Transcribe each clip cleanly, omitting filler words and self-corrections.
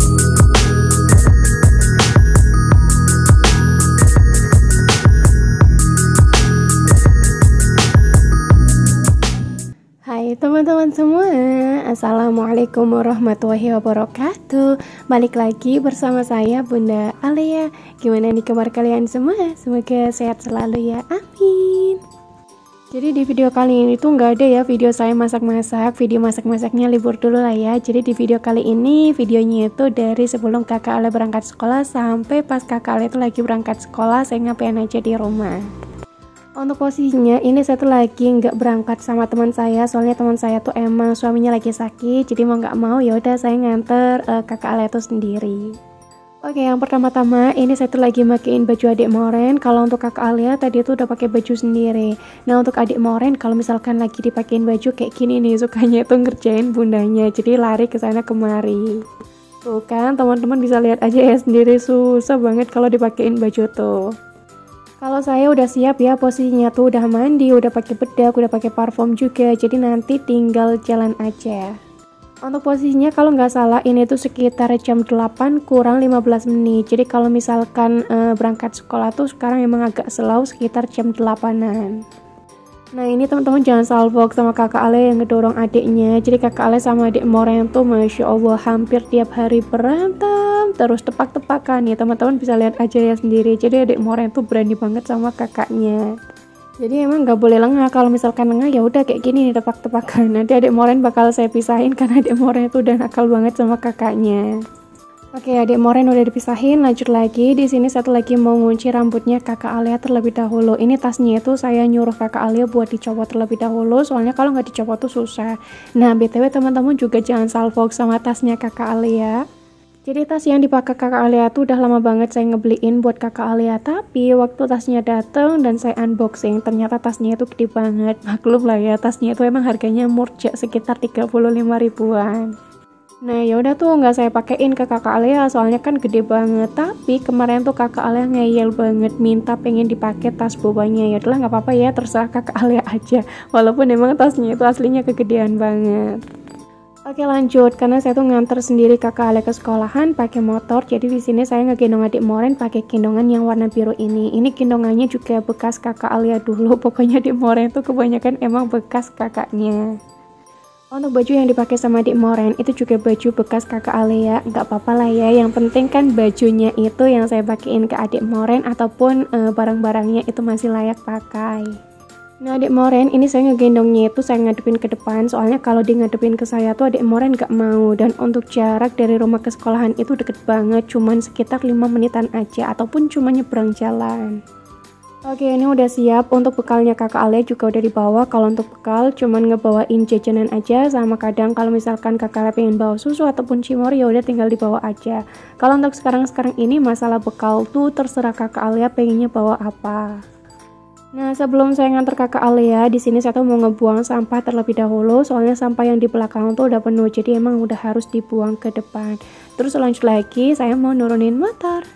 Hai teman-teman semua, Assalamualaikum warahmatullahi wabarakatuh. Balik lagi bersama saya Bunda Alia. Gimana nih kabar kalian semua? Semoga sehat selalu ya, amin. Jadi di video kali ini tuh nggak ada ya video saya masak-masak. Video masak-masaknya libur dulu lah ya. Jadi di video kali ini, videonya itu dari sebelum kakak Ale berangkat sekolah sampai pas kakak Ale itu lagi berangkat sekolah, saya ngapain aja di rumah. Untuk posisinya ini saya tuh lagi nggak berangkat sama teman saya, soalnya teman saya tuh emang suaminya lagi sakit, jadi mau nggak mau ya udah saya nganter kakak Ale itu sendiri. Oke, yang pertama-tama ini saya tuh lagi makein baju adik Moren. Kalau untuk kakak Alia tadi tuh udah pakai baju sendiri. Nah untuk adik Moren kalau misalkan lagi dipakein baju kayak gini nih, sukanya tuh ngerjain bundanya, jadi lari ke sana kemari. Tuh kan teman-teman bisa lihat aja ya sendiri, susah banget kalau dipakein baju tuh. Kalau saya udah siap ya, posisinya tuh udah mandi, udah pakai bedak, udah pakai parfum juga, jadi nanti tinggal jalan aja. Untuk posisinya kalau nggak salah ini tuh sekitar jam 8 kurang 15 menit. Jadi kalau misalkan berangkat sekolah tuh sekarang emang agak slow sekitar jam 8-an. Nah ini teman-teman jangan salfok sama kakak Ale yang ngedorong adiknya. Jadi kakak Ale sama adik Moren tuh Masya Allah hampir tiap hari berantem, terus tepak-tepakan ya teman-teman bisa lihat aja ya sendiri. Jadi adik Moren tuh berani banget sama kakaknya. Jadi emang nggak boleh lengah, kalau misalkan lengah ya udah kayak gini nih tepak-tepakan. Nanti adik Moren bakal saya pisahin karena adik Moren tuh udah nakal banget sama kakaknya. Oke, adik Moren udah dipisahin, lanjut lagi. Di sini satu lagi mau ngunci rambutnya kakak Alia terlebih dahulu. Ini tasnya itu saya nyuruh kakak Alia buat dicopot terlebih dahulu, soalnya kalau nggak dicopot tuh susah. Nah, BTW teman-teman juga jangan salfok sama tasnya kakak Alia. Jadi tas yang dipakai kakak Alia tuh udah lama banget saya ngebeliin buat kakak Alia, tapi waktu tasnya dateng dan saya unboxing, ternyata tasnya itu gede banget. Maklum lah ya, tasnya itu emang harganya murjak sekitar 35 ribuan. Nah yaudah tuh nggak saya pakein ke kakak Alia soalnya kan gede banget. Tapi kemarin tuh kakak Alia ngeyel banget, minta pengen dipakai tas bobanya. Ya udahlah nggak apa-apa ya, terserah kakak Alia aja. Walaupun emang tasnya itu aslinya kegedean banget. Oke lanjut, karena saya tuh nganter sendiri kakak Alia ke sekolahan pakai motor. Jadi di sini saya ngegendong adik Moren pakai gendongan yang warna biru ini. Ini gendongannya juga bekas kakak Alia dulu. Pokoknya adik Moren tuh kebanyakan emang bekas kakaknya. Untuk baju yang dipakai sama adik Moren itu juga baju bekas kakak Alia, nggak apa-apa lah ya, yang penting kan bajunya itu yang saya pakein ke adik Moren ataupun barang-barangnya itu masih layak pakai. Nah adik Moren ini saya ngegendongnya itu saya ngadepin ke depan, soalnya kalau di ngadepin ke saya tuh adik Moren nggak mau. Dan untuk jarak dari rumah ke sekolahan itu deket banget, cuman sekitar 5 menitan aja ataupun cuma nyebrang jalan. Oke, ini udah siap. Untuk bekalnya kakak Alia juga udah dibawa. Kalau untuk bekal cuman ngebawain jajanan aja, sama kadang kalau misalkan kakak Alia pengen bawa susu ataupun cimor ya udah tinggal dibawa aja. Kalau untuk sekarang ini masalah bekal tuh terserah kakak Alia pengennya bawa apa. Nah sebelum saya nganter kakak Alia, di sini saya tuh mau ngebuang sampah terlebih dahulu, soalnya sampah yang di belakang tuh udah penuh, jadi emang udah harus dibuang ke depan. Terus lanjut lagi saya mau nurunin motor.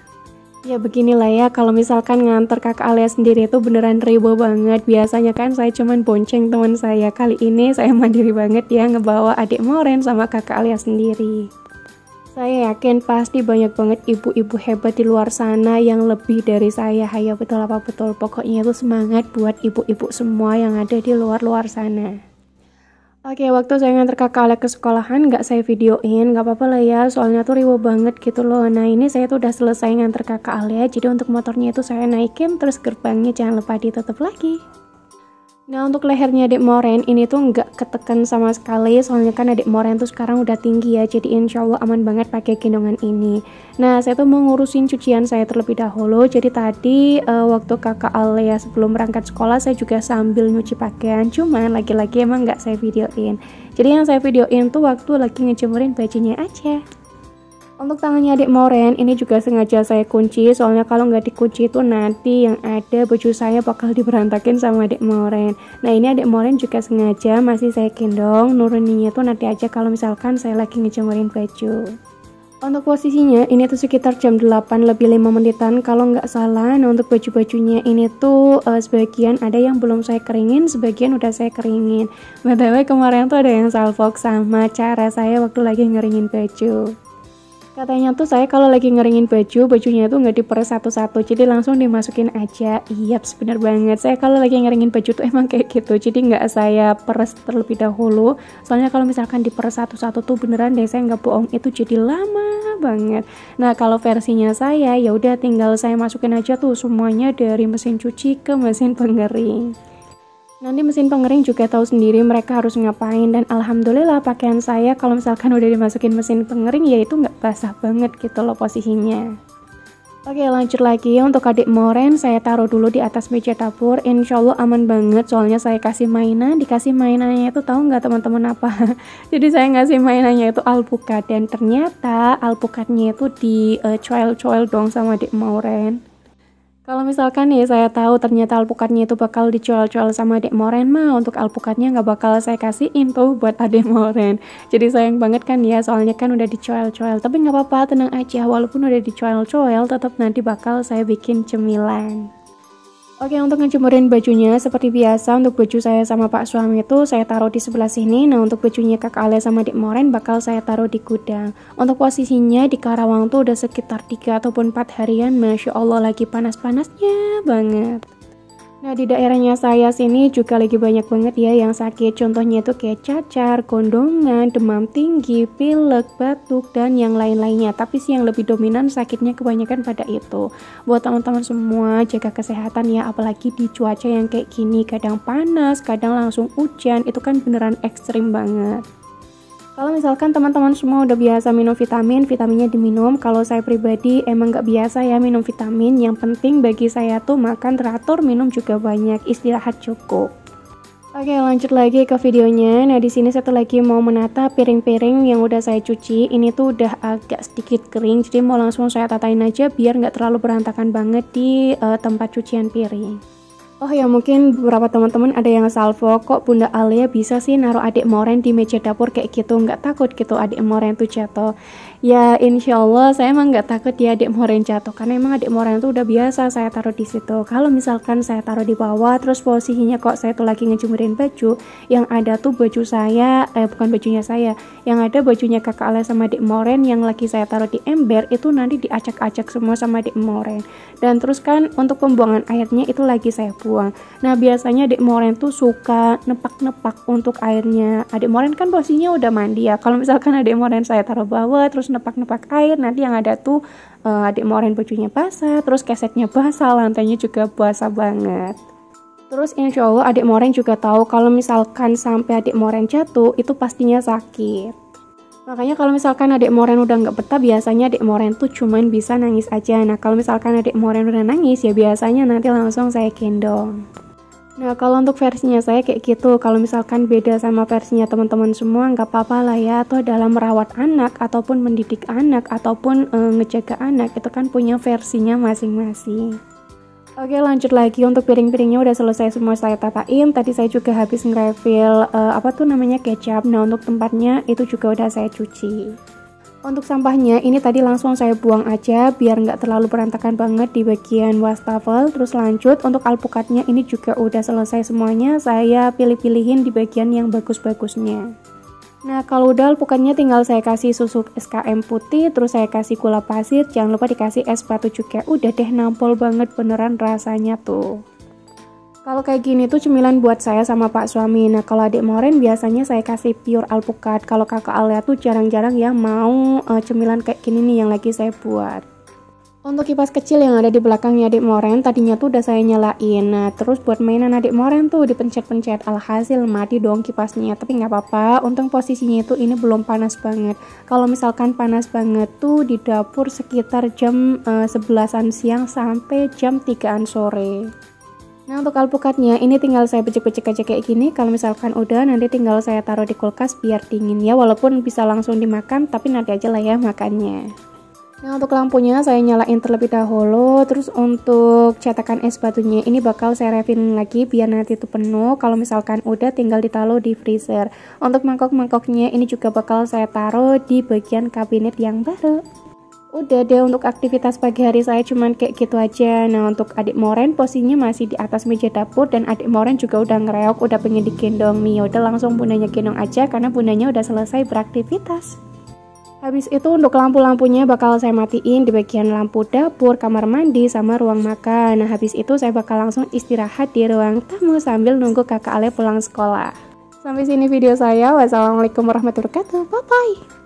Ya beginilah ya, kalau misalkan nganter kakak Alia sendiri itu beneran ribo banget. Biasanya kan saya cuman bonceng teman saya, kali ini saya mandiri banget ya ngebawa adik Moren sama kakak Alia sendiri. Saya yakin pasti banyak banget ibu-ibu hebat di luar sana yang lebih dari saya. Hayo betul apa betul, pokoknya itu semangat buat ibu-ibu semua yang ada di luar sana. Oke, waktu saya nganter kakak Alia ke sekolahan nggak saya videoin, nggak apa-apa lah ya, soalnya tuh riwa banget gitu loh. Nah ini saya tuh udah selesai nganter kakak Alia, jadi untuk motornya itu saya naikin, terus gerbangnya jangan lupa ditutup lagi. Nah untuk lehernya adik Moren ini tuh nggak ketekan sama sekali, soalnya kan adik Moren tuh sekarang udah tinggi ya, jadi insya Allah aman banget pakai gendongan ini. Nah saya tuh mau ngurusin cucian saya terlebih dahulu, jadi tadi waktu kakak Alia sebelum berangkat sekolah saya juga sambil nyuci pakaian, cuman lagi-lagi emang nggak saya videoin. Jadi yang saya videoin tuh waktu lagi ngejemurin bajunya aja. Untuk tangannya adik Moren ini juga sengaja saya kunci, soalnya kalau nggak dikunci itu nanti yang ada baju saya bakal diberantakin sama adik Moren. Nah ini adik Moren juga sengaja masih saya gendong, nuruninnya tuh nanti aja kalau misalkan saya lagi ngejemurin baju. Untuk posisinya ini tuh sekitar jam 8 lebih 5 menitan kalau nggak salah. Nah untuk baju-bajunya ini tuh sebagian ada yang belum saya keringin, sebagian udah saya keringin. BTW kemarin tuh ada yang salfok sama cara saya waktu lagi ngeringin baju. Katanya tuh saya kalau lagi ngeringin baju, bajunya tuh nggak diperes satu-satu, jadi langsung dimasukin aja. Iya, bener banget. Saya kalau lagi ngeringin baju tuh emang kayak gitu, jadi nggak saya peres terlebih dahulu. Soalnya kalau misalkan diperes satu-satu tuh beneran deh, saya nggak bohong, itu jadi lama banget. Nah kalau versinya saya, ya udah tinggal saya masukin aja tuh semuanya dari mesin cuci ke mesin pengering. Nanti mesin pengering juga tahu sendiri mereka harus ngapain, dan alhamdulillah pakaian saya kalau misalkan udah dimasukin mesin pengering ya itu nggak basah banget gitu loh posisinya. Oke, lanjut lagi. Untuk adik moren saya taruh dulu di atas meja dapur. Insya Allah aman banget, soalnya saya kasih mainan. Dikasih mainannya itu tahu nggak teman-teman apa? Jadi saya ngasih mainannya itu alpukat, dan ternyata alpukatnya itu dicoel-coel dong sama adik moren. Kalau misalkan nih saya tahu ternyata alpukatnya itu bakal dijual-jual sama adik moren mah, untuk alpukatnya nggak bakal saya kasihin tuh buat adik moren. Jadi sayang banget kan ya, soalnya kan udah dijual-jual. Tapi nggak apa-apa, tenang aja, walaupun udah dijual-jual tetap nanti bakal saya bikin cemilan. Oke, untuk ngejemurin bajunya seperti biasa, untuk baju saya sama pak suami itu saya taruh di sebelah sini. Nah untuk bajunya kakak Ale sama adik moren bakal saya taruh di gudang. Untuk posisinya di Karawang tuh udah sekitar 3 ataupun 4 harian, Masya Allah lagi panas-panasnya banget. Nah di daerahnya saya sini juga lagi banyak banget ya yang sakit. Contohnya itu kayak cacar, gondongan, demam tinggi, pilek, batuk, dan yang lain-lainnya. Tapi sih yang lebih dominan sakitnya kebanyakan pada itu. Buat teman-teman semua jaga kesehatan ya, apalagi di cuaca yang kayak gini, kadang panas, kadang langsung hujan, itu kan beneran ekstrim banget. Kalau misalkan teman-teman semua udah biasa minum vitamin, vitaminnya diminum. Kalau saya pribadi emang nggak biasa ya minum vitamin. Yang penting bagi saya tuh makan teratur, minum juga banyak, istirahat cukup. Oke, lanjut lagi ke videonya. Nah di sini satu lagi mau menata piring-piring yang udah saya cuci. Ini tuh udah agak sedikit kering, jadi mau langsung saya tatain aja biar nggak terlalu berantakan banget di tempat cucian piring. Oh ya, mungkin beberapa teman-teman ada yang salvo, kok Bunda Alia bisa sih naruh adik moren di meja dapur kayak gitu, nggak takut gitu adik moren tuh jatuh? Ya insya Allah saya emang nggak takut ya adik moren jatuh, karena emang adik moren tuh udah biasa saya taruh di situ. Kalau misalkan saya taruh di bawah terus posisinya kok saya tuh lagi ngejemurin baju, yang ada tuh baju saya, bukan bajunya saya, yang ada bajunya kakak Alia sama adik moren yang lagi saya taruh di ember, itu nanti diacak-acak semua sama adik moren. Dan terus kan untuk pembuangan airnya itu lagi saya buang. Nah biasanya adik moren tuh suka nepak-nepak untuk airnya. Adik moren kan posisinya udah mandi ya. Kalau misalkan adik moren saya taruh bawah terus nepak-nepak air, nanti yang ada tuh adik moren bajunya basah, terus kesetnya basah, lantainya juga basah banget. Terus insya Allah adik moren juga tahu kalau misalkan sampai adik moren jatuh itu pastinya sakit. Makanya kalau misalkan adik moren udah nggak betah, biasanya adik moren tuh cuman bisa nangis aja. Nah kalau misalkan adik moren udah nangis ya biasanya nanti langsung saya gendong. Nah kalau untuk versinya saya kayak gitu. Kalau misalkan beda sama versinya teman-teman semua nggak apa-apa lah ya. Atau dalam merawat anak ataupun mendidik anak ataupun ngejaga anak, itu kan punya versinya masing-masing. Oke, lanjut lagi. Untuk piring-piringnya udah selesai semua saya tatain. Tadi saya juga habis nge-refill kecap. Nah untuk tempatnya itu juga udah saya cuci. Untuk sampahnya ini tadi langsung saya buang aja biar nggak terlalu berantakan banget di bagian wastafel. Terus lanjut untuk alpukatnya ini juga udah selesai semuanya. Saya pilih-pilihin di bagian yang bagus-bagusnya. Nah kalau udah alpukatnya tinggal saya kasih susu SKM putih, terus saya kasih gula pasir, jangan lupa dikasih es batu juga. Udah deh, nampol banget beneran rasanya tuh. Kalau kayak gini tuh cemilan buat saya sama pak suami. Nah kalau adik moren biasanya saya kasih pure alpukat. Kalau kakak Alia tuh jarang-jarang ya mau cemilan kayak gini nih yang lagi saya buat. Untuk kipas kecil yang ada di belakangnya adik moren tadinya tuh udah saya nyalain. Nah terus buat mainan adik moren tuh dipencet-pencet, alhasil mati dong kipasnya. Tapi nggak apa-apa, untung posisinya itu ini belum panas banget. Kalau misalkan panas banget tuh di dapur sekitar jam 11-an siang sampai jam 3-an sore. Nah untuk alpukatnya ini tinggal saya becek-becek aja kayak gini. Kalau misalkan udah nanti tinggal saya taruh di kulkas biar dingin ya. Walaupun bisa langsung dimakan tapi nanti aja lah ya makannya. Nah untuk lampunya saya nyalain terlebih dahulu. Terus untuk cetakan es batunya ini bakal saya refillin lagi biar nanti itu penuh. Kalau misalkan udah tinggal ditaruh di freezer. Untuk mangkok-mangkoknya ini juga bakal saya taruh di bagian kabinet yang baru. Udah deh, untuk aktivitas pagi hari saya cuman kayak gitu aja. Nah untuk adik moren posisinya masih di atas meja dapur, dan adik moren juga udah ngereok, udah pengen digendong nih. Udah langsung bundanya gendong aja karena bundanya udah selesai beraktivitas. Habis itu untuk lampu-lampunya bakal saya matiin di bagian lampu dapur, kamar mandi, sama ruang makan. Nah habis itu saya bakal langsung istirahat di ruang tamu sambil nunggu kakak Ale pulang sekolah. Sampai sini video saya. Wassalamualaikum warahmatullahi wabarakatuh. Bye bye.